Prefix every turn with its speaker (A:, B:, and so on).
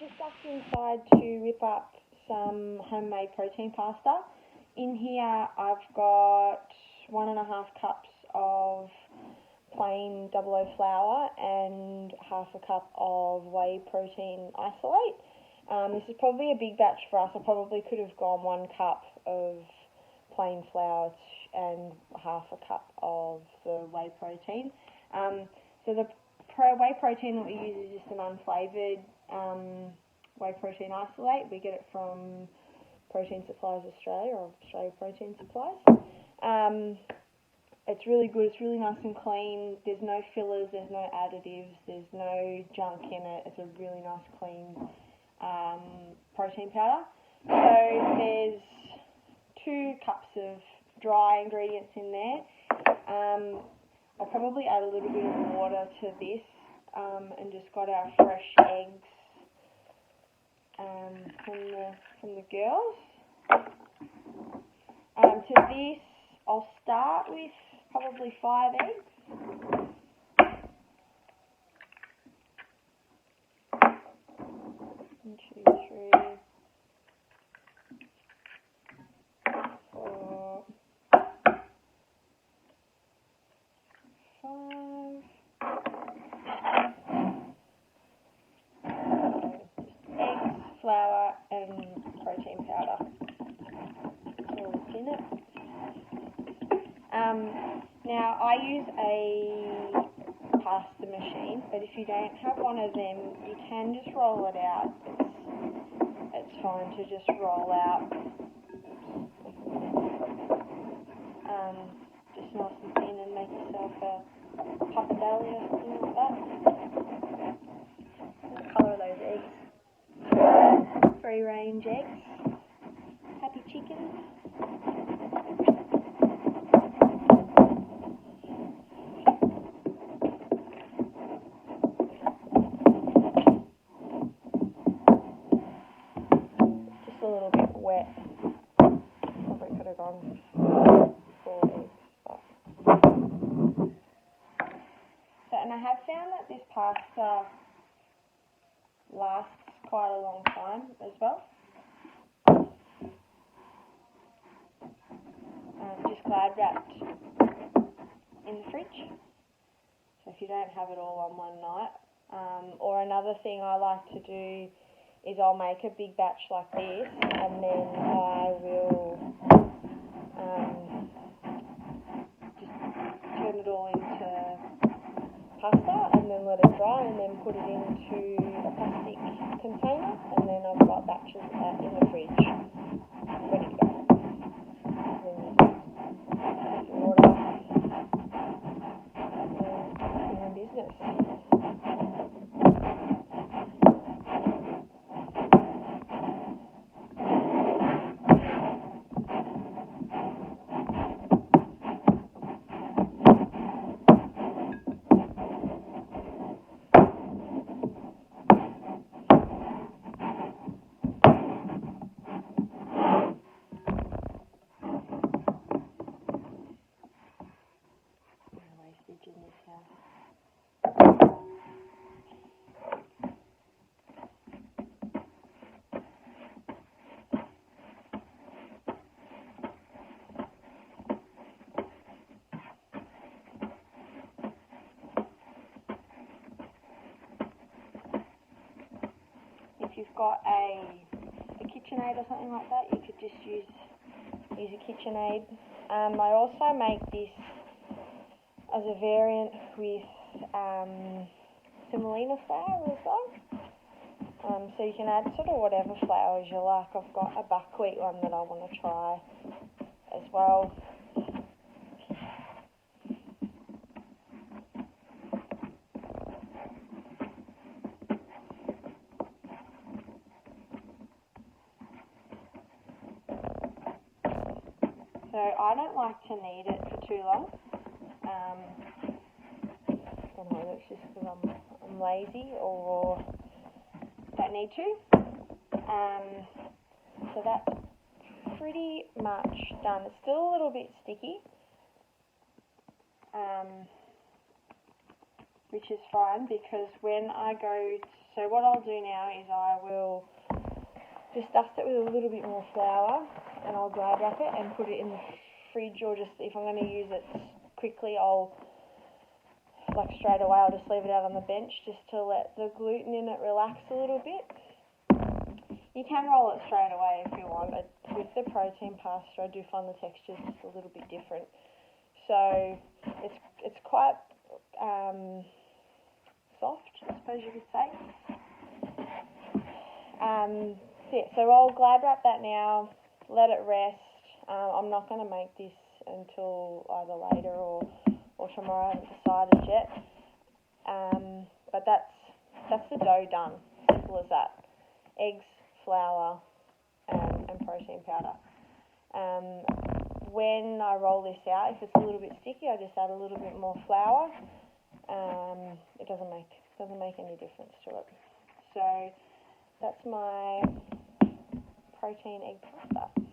A: just ducked inside to whip up some homemade protein pasta. In here I've got 1.5 cups of plain double O flour and half a cup of whey protein isolate. This is probably a big batch for us. I probably could have gone 1 cup of plain flour and half a cup of the whey protein. So the whey protein that we use is just an unflavoured whey protein isolate. We get it from Protein Supplies Australia, or Australia Protein Supplies. It's really good. It's really nice and clean. There's no fillers, there's no additives, there's no junk in it. It's a really nice, clean protein powder. So there's 2 cups of dry ingredients in there. I'll probably add a little bit of water to this, and just got our fresh eggs from the girls. To this, I'll start with probably 5 eggs. 1, 2, 3, 4, 5. Eggs, flour, and protein powder. All in it. Now I use a pasta machine, but if you don't have one of them, you can just roll it out. It's fine to just roll out. Just nice and thin, and make yourself a pappardelle or something like that. What colour are those eggs? Free range eggs. Happy chickens. Just a little bit wet. Probably could have gone 4 eggs. And I have found that this pasta lasts quite a long time as well. Just Glad wrapped in the fridge. So if you don't have it all on one night. Or another thing I like to do is I'll make a big batch like this, and then I will just turn it all into pasta and then let it dry, and then put it into a plastic container, and then I've got batches of that in the fridge ready to go. And then water and then business. In this house. If you've got a KitchenAid or something like that, you could just use a KitchenAid. I also make this as a variant with semolina flour as well. So you can add sort of whatever flours you like. I've got a buckwheat one that I want to try as well. So I don't like to knead it for too long. I don't know, it's just because I'm lazy or don't need to. So that's pretty much done. It's still a little bit sticky, which is fine, because when I go So what I'll do now is I will just dust it with a little bit more flour, and I'll Glad wrap it and put it in the fridge, or just if I'm going to use it quickly, straight away, I'll just leave it out on the bench just to let the gluten in it relax a little bit. You can roll it straight away if you want, but with the protein pasta, I do find the texture just a little bit different. So it's quite soft, I suppose you could say. So I'll Glad wrap that now, let it rest. I'm not going to make this until either later or tomorrow. I haven't decided yet. But that's the dough done. Simple as that. Eggs, flour, and protein powder. When I roll this out, if it's a little bit sticky, I just add a little bit more flour. It doesn't make any difference to it. So that's my protein egg pasta.